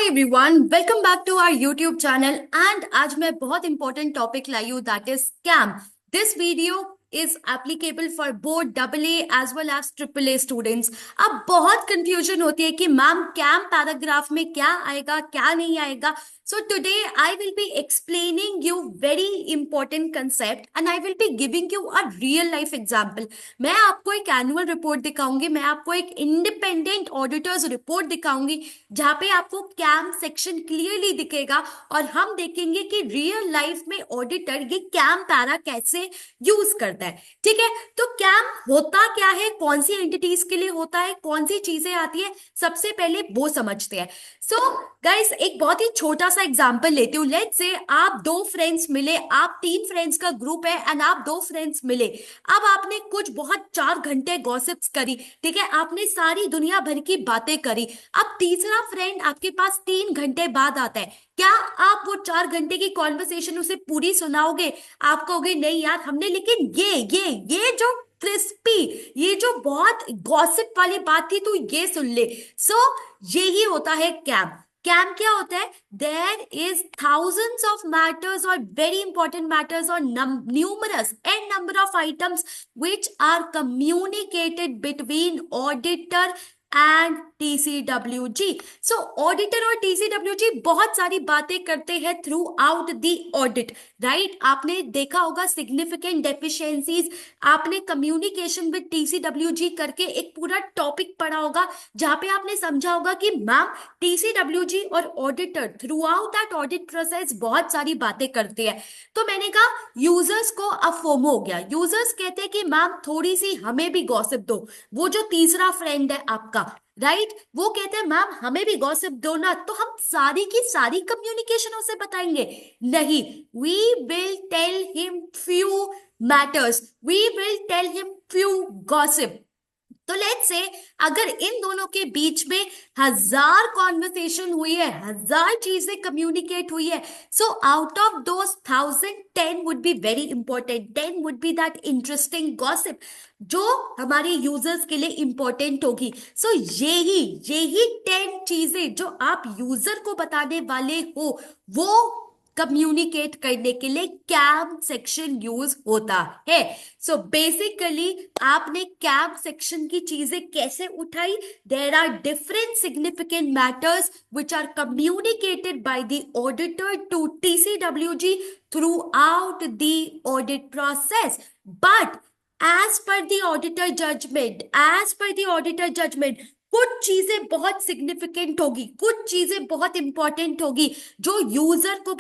Hi everyone, welcome back to our YouTube channel. And आज मैं बहुत इंपॉर्टेंट टॉपिक लाई हूँ, that is scam. This video is applicable for both double A as well as triple A students. अब बहुत confusion होती है कि मैम कैम पैराग्राफ में क्या आएगा क्या नहीं आएगा। So today I will be explaining you very important concept and I will be giving you a real life example। मैं आपको एक एनुअल रिपोर्ट दिखाऊंगी, मैं आपको एक इंडिपेंडेंट ऑडिटर्स रिपोर्ट दिखाऊंगी जहां पे आपको कैम सेक्शन क्लियरली दिखेगा और हम देखेंगे कि रियल लाइफ में ऑडिटर ये कैम पैरा कैसे यूज करता है। ठीक है, तो कैम होता क्या है, कौन सी एंटिटीज के लिए होता है, कौन सी चीजें आती है, सबसे पहले वो समझते हैं। सो गाइस, एक बहुत ही छोटा सा एग्जांपल लेती हूँ। लेट्स से आप दो फ्रेंड्स मिले, आप तीन फ्रेंड्स का ग्रुप है एंड आप दो फ्रेंड्स मिले। अब आपने कुछ बहुत 4 घंटे गॉसिप्स करी, ठीक है, आपने सारी दुनिया भर की बातें करी। अब तीसरा फ्रेंड आपके पास 3 घंटे बाद आता है। क्या आप वो 4 घंटे की कॉन्वर्सेशन उसे पूरी सुनाओगे? आप कहोगे नहीं यार हमने, लेकिन ये जो क्रिस्पी, ये जो बहुत गॉसिप वाली बात थी तू ये सुन ले। सो यही होता है कैम। कैम क्या होता है? There is thousands of matters or very important matters or numerous and number of items which are communicated between auditor and TCWG। So auditor और TCWG बहुत सारी बातें करते हैं through out the audit, right. आपने देखा होगा सिग्निफिकेंट डेफिशिएंसीज, आपने कम्युनिकेशन विद TCWG करके एक पूरा टॉपिक पढ़ा होगा जहां पे आपने समझा होगा कि मैम TCWG और auditor through out that audit process बहुत सारी बातें करते हैं। तो मैंने कहा यूजर्स को अब फोमो हो गया। यूजर्स कहते हैं कि मैम थोड़ी सी हमें भी गॉसिप दो। वो जो तीसरा फ्रेंड है आपका, राइट, वो कहते हैं मैम हमें भी गॉसिप दो ना, तो हम सारी की सारी कम्युनिकेशन उसे बताएंगे। नहीं, we will tell him few matters, we will tell him few gossip. तो लेट्स से अगर इन दोनों के बीच में 1000 कॉन्वर्सेशन हुई है, 1000 चीजें कम्युनिकेट हुई है, so out of those 1000 10 would be very important, 10 would be that interesting gossip जो हमारे यूजर्स के लिए इंपॉर्टेंट होगी। सो यही 10 चीजें जो आप यूजर को बताने वाले हो वो कम्युनिकेट करने के लिए कैम सेक्शन यूज होता है। सो बेसिकली आपने कैम सेक्शन की चीजें कैसे उठाई? There are different significant matters which are communicated by the auditor to TCWG throughout the audit process. But as per the auditor judgment, कुछ चीजें बहुत सिग्निफिकेंट होगी, कुछ चीजें बहुत इंपॉर्टेंट होगी जो यूजर को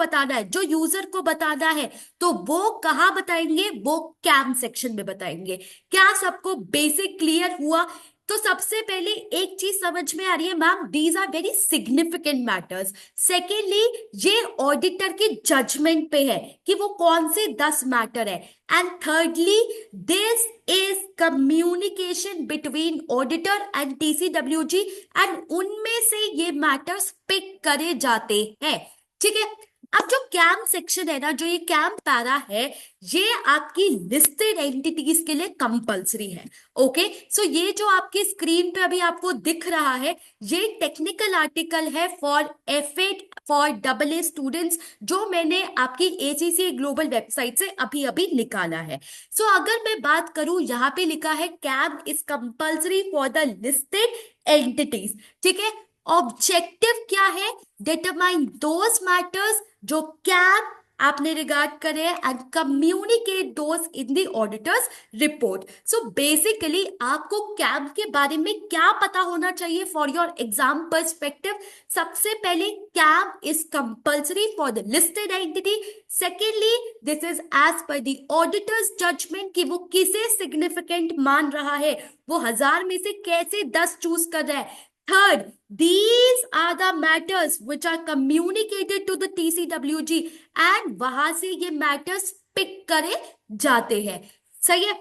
बताना है, तो वो कहाँ बताएंगे? वो कैम सेक्शन में बताएंगे। क्या सबको बेसिक क्लियर हुआ? तो सबसे पहले एक चीज समझ में आ रही है ma'am, these are very significant matters. Secondly, ये ऑडिटर की जजमेंट पे है कि वो कौन से 10 मैटर है। And thirdly, this is communication between auditor and TCWG and उनमें से ये मैटर्स पिक करे जाते हैं। ठीक है, अब जो कैम सेक्शन है ना, जो ये कैम पैरा है, ये आपकी लिस्टेड एंटिटीज के लिए कंपल्सरी है। ओके, सो ये जो आपके स्क्रीन पे अभी आपको दिख रहा है, ये टेक्निकल आर्टिकल है for F8 for AA students, जो मैंने आपकी ACCA ग्लोबल वेबसाइट से अभी अभी निकाला है। सो अगर मैं बात करूं, यहाँ पे लिखा है KAM is compulsory for the listed entities. ठीक है, ऑब्जेक्टिव क्या है? डिटरमाइन दोज मैटर्स जो कैम आपने रिगार्ड करे and communicate those in the auditor's report. So basically आपको कैम के बारे में क्या पता होना चाहिए फॉर योर एग्जाम पर्सपेक्टिव? सबसे पहले, KAM is compulsory for the listed entity. Secondly, this is as per the auditor's judgement कि वो किसे सिग्निफिकेंट मान रहा है, वो 1000 में से कैसे 10 चूज कर रहा है। Third, these are the matters which are communicated to the TCWG and वहां से ये matters pick करे जाते हैं। सही है?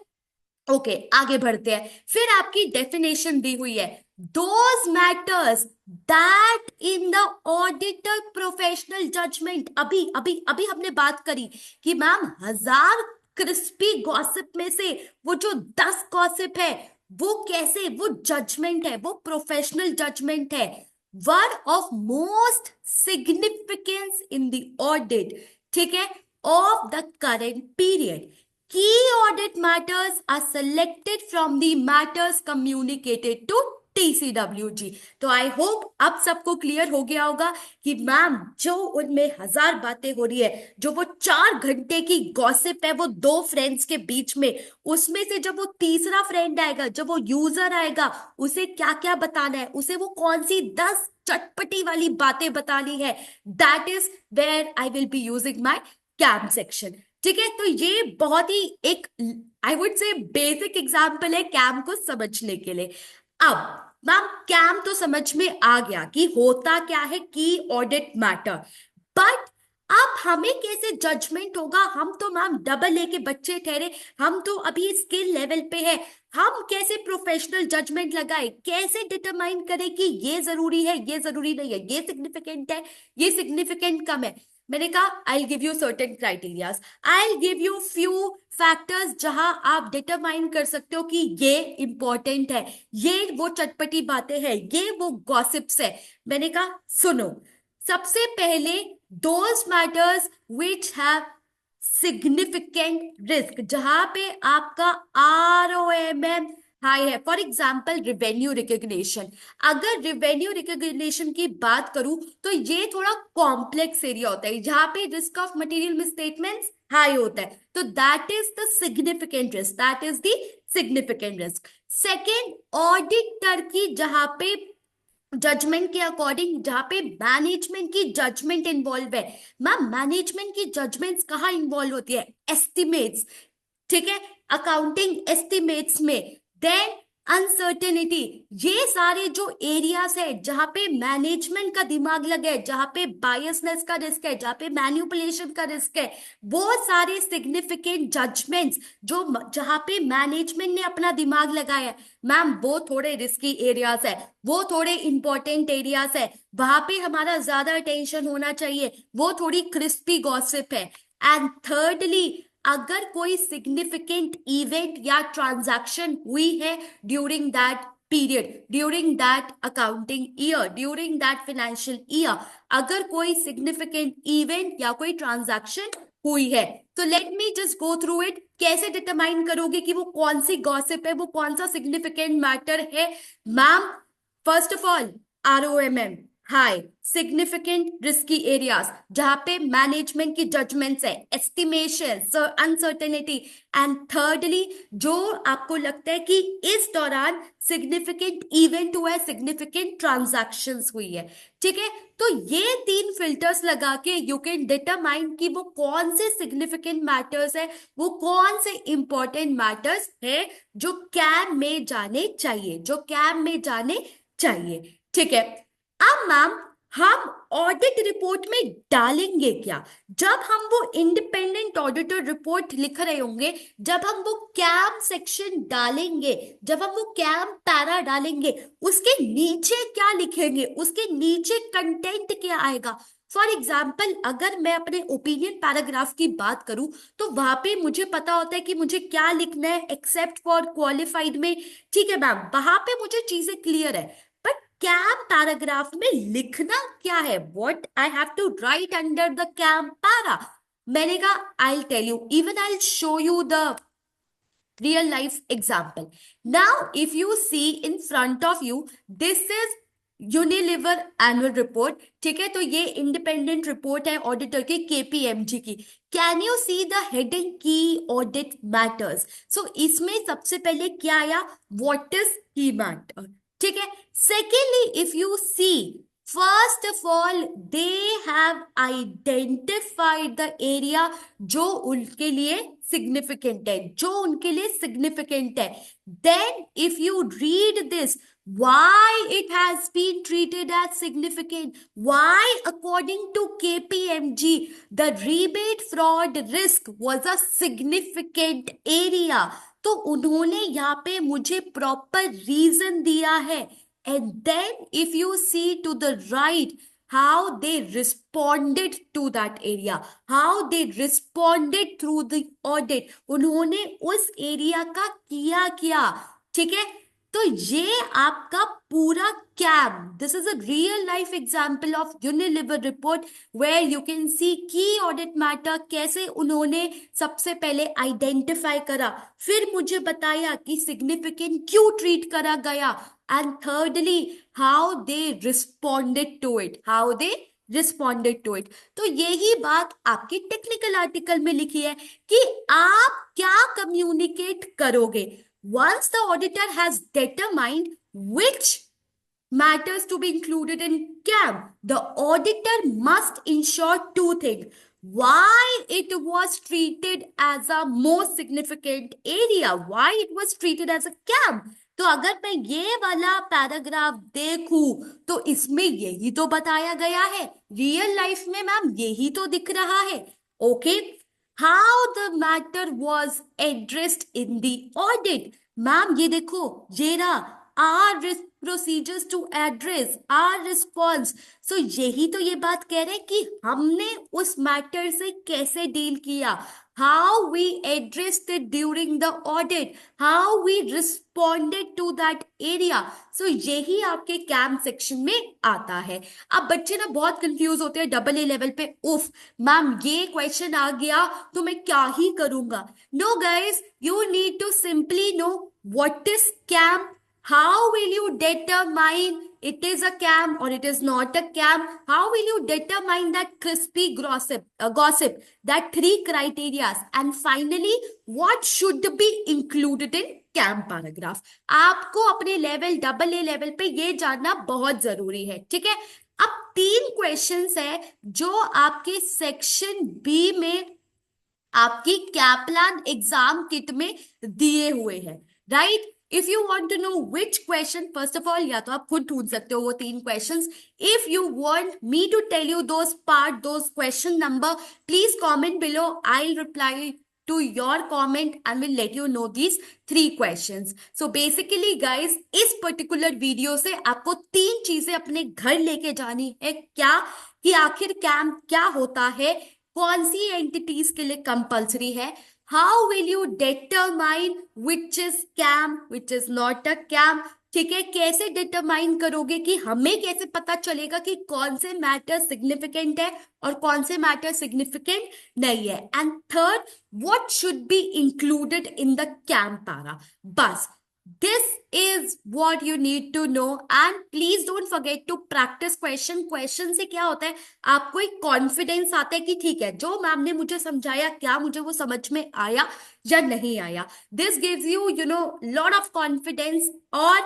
ओके, आगे बढ़ते हैं। फिर आपकी डेफिनेशन दी हुई है, those matters that in the auditor professional judgment। अभी अभी अभी हमने बात करी कि मैम 1000 क्रिस्पी गॉसिप में से वो जो 10 गॉसिप है वो कैसे, वो जजमेंट है, वो प्रोफेशनल जजमेंट है। One of most significance in the audit, ठीक है, of the current period. Key audit matters are selected from the matters communicated to TCWG. तो आई होप अब सबको क्लियर हो गया होगा कि मैम जो उनमें हजार बातें हो रही है, जो वो 4 घंटे की गॉसिप है वो दो फ्रेंड्स के बीच में, उसमें से जब वो तीसरा फ्रेंड आएगा, जब वो यूजर आएगा, उसे क्या क्या बताना है, उसे वो कौन सी 10 चटपटी वाली बातें बतानी है, that is where I will be using my KAM section. ठीक है, तो ये बहुत ही एक I would say basic example है कैम को समझने के लिए. अब मैम कैम तो समझ में आ गया कि होता क्या है की ऑडिट मैटर, बट अब हमें कैसे जजमेंट होगा? हम तो मैम डबल ए के बच्चे ठहरे, हम तो अभी स्किल लेवल पे है, हम कैसे प्रोफेशनल जजमेंट लगाए, कैसे डिटरमाइन करें कि ये जरूरी है, ये जरूरी नहीं है, ये सिग्निफिकेंट है, ये सिग्निफिकेंट कम है? मैंने कहा I give you certain criterias, I give you few factors जहां आप डिटरमाइन कर सकते हो कि ये इंपॉर्टेंट है, ये वो चटपटी बातें हैं, ये वो गॉसिप्स है. मैंने कहा सुनो, सबसे पहले those matters which have significant risk, जहां पे आपका ROMM हाई है. For example revenue recognition. अगर रिवेन्यू रिकग्निशन की बात करूं तो ये थोड़ा कॉम्प्लेक्स एरिया होता है जहां पे risk of material misstatements high होता है, तो that is the significant risk, that is the significant risk. Second, auditor की जहां पे जजमेंट के अकॉर्डिंग, जहां पे मैनेजमेंट की जजमेंट इन्वॉल्व है. मैम मैनेजमेंट की जजमेंट्स कहाँ इन्वॉल्व होती है? एस्टिमेट्स, ठीक है, अकाउंटिंग एस्टिमेट्स में. देन अनसर्टेनिटी, ये सारे जो एरियाज है जहां पे मैनेजमेंट का दिमाग लगे है, जहां पे बायसनेस का रिस्क है, जहां पे मैन्युपुलेशन का रिस्क है, वो सारे सिग्निफिकेंट जजमेंट्स जो जहां पे मैनेजमेंट ने अपना दिमाग लगाया है, मैम वो थोड़े रिस्की एरियाज है, वो थोड़े इंपॉर्टेंट एरियाज है, वहां पे हमारा ज्यादा अटेंशन होना चाहिए, वो थोड़ी क्रिस्पी गॉसिप है. एंड थर्डली, अगर कोई सिग्निफिकेंट इवेंट या ट्रांजैक्शन हुई है during that period, during that accounting year, during that financial year, अगर कोई सिग्निफिकेंट इवेंट या कोई ट्रांजैक्शन हुई है, तो let me just go through it. कैसे डिटरमाइन करोगे कि वो कौन सी गॉसिप है, वो कौन सा सिग्निफिकेंट मैटर है? Ma'am first of all ROMM high, significant risky areas जहां पे मैनेजमेंट की जजमेंट्स है, एस्टिमेशन, अनसर्टेनिटी. एंड थर्डली, जो आपको लगता है कि इस दौरान सिग्निफिकेंट इवेंट हुआ है, सिग्निफिकेंट ट्रांजैक्शंस हुई है. ठीक है, तो ये 3 फिल्टर्स लगा के यू कैन डिटरमाइन कि वो कौन से सिग्निफिकेंट मैटर्स है, वो कौन से इंपॉर्टेंट मैटर्स है जो कैम में जाने चाहिए, जो कैम में जाने चाहिए. ठीक है, अब मैम हम ऑडिट रिपोर्ट में डालेंगे क्या? जब हम वो इंडिपेंडेंट ऑडिटर रिपोर्ट लिख रहे होंगे, जब हम वो कैम सेक्शन डालेंगे, जब हम वो कैम पैरा डालेंगे, उसके नीचे क्या लिखेंगे, उसके नीचे कंटेंट क्या आएगा? फॉर एग्जाम्पल अगर मैं अपने ओपिनियन पैराग्राफ की बात करूं तो वहां पे मुझे पता होता है कि मुझे क्या लिखना है, एक्सेप्ट फॉर क्वालिफाइड में. ठीक है मैम, वहां पे मुझे चीजें क्लियर है, बट कैम पैराग्राफ में लिखना क्या है, what I have to write under the KAM para? मैंने कहा I tell you, even I show you the real life example. Now, if you see in front of you, this is Unilever annual report. ठीक है, तो ये independent report है auditor की, KPMG की. Can you see the heading की audit matters? सो इसमें सबसे पहले क्या आया, व्हाट इज की मैटर. ठीक है, secondly if you see, first of all they have identified the area जो उनके लिए सिग्निफिकेंट है, जो उनके लिए सिग्निफिकेंट है. Then if you read this, why it has been treated as significant, why according to KPMG the rebate fraud risk was a significant area, तो उन्होंने यहाँ पे मुझे प्रॉपर रीजन दिया है. And then if you see to the right, how they responded to that area, how they responded through the audit, उन्होंने उस area का किया क्या. ठीक है, तो ये आपका पूरा KAM, this is a real life example of Unilever report where you can see key audit matter, कैसे उन्होंने सबसे पहले आइडेंटिफाई करा, फिर मुझे बताया कि सिग्निफिकेंट क्यों ट्रीट करा गया, and thirdly how they responded to it, how they responded to it. तो यही बात आपके टेक्निकल आर्टिकल में लिखी है कि आप क्या कम्युनिकेट करोगे। Once the auditor has determined which matters to be included in CAM, the auditor must ensure two things. Why it was treated as a most significant area, why it was treated as a CAM. तो अगर मैं ये वाला paragraph देखूं तो इसमें यही तो बताया गया है, रियल लाइफ में मैम यही तो दिख रहा है। Okay, how the matter was addressed in the audit, ma'am ये देखो ये रहा our procedures to address our response. So यही तो ये बात कह रहे हैं कि हमने उस मैटर से कैसे डील किया, how we addressed it during the audit, how we responded to that area. So यही आपके कैम सेक्शन में आता है। अब बच्चे ना बहुत कंफ्यूज होते हैं डबल ए लेवल पे, उफ मैम ये क्वेश्चन आ गया तो मैं क्या ही करूंगा। No guys, you need to simply know what is CAM, how will you determine it is a CAM or it is not a CAM, how will you determine that crispy gossip, that three criteria, and finally what should be included in CAM paragraph। आपको अपने level double A level पे ये जानना बहुत जरूरी है, ठीक है। अब तीन क्वेश्चंस है जो आपके सेक्शन बी में आपकी कैप्लान एग्जाम किट में दिए हुए हैं, right. If you want to know which question, first of all या तो आप खुद ढूंढ सकते हो वो तीन questions. If you want me to tell you those part, those question number, please comment below, I will reply to your comment and will let you know these three questions. So basically guys, इस particular video से आपको तीन चीजें अपने घर लेके जानी है, क्या कि आखिर कैम क्या होता है, कौन सी एंटिटीज के लिए कंपल्सरी है, how will you determine which is KAM which is not a KAM, ठीक है, कैसे डिटरमाइन करोगे कि हमें कैसे पता चलेगा कि कौन से मैटर सिग्निफिकेंट है और कौन से मैटर सिग्निफिकेंट नहीं है, and third what should be included in the KAM para. बस this is what you need to know and please don't forget to practice question से क्या होता है, आपको एक कॉन्फिडेंस आता है कि ठीक है जो मैम ने मुझे समझाया क्या मुझे वो समझ में आया या नहीं आया। this gives you you know lot of confidence और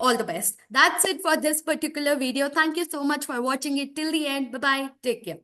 all the best. That's it for this particular video. Thank you so much for watching it till the end. Bye bye, take care.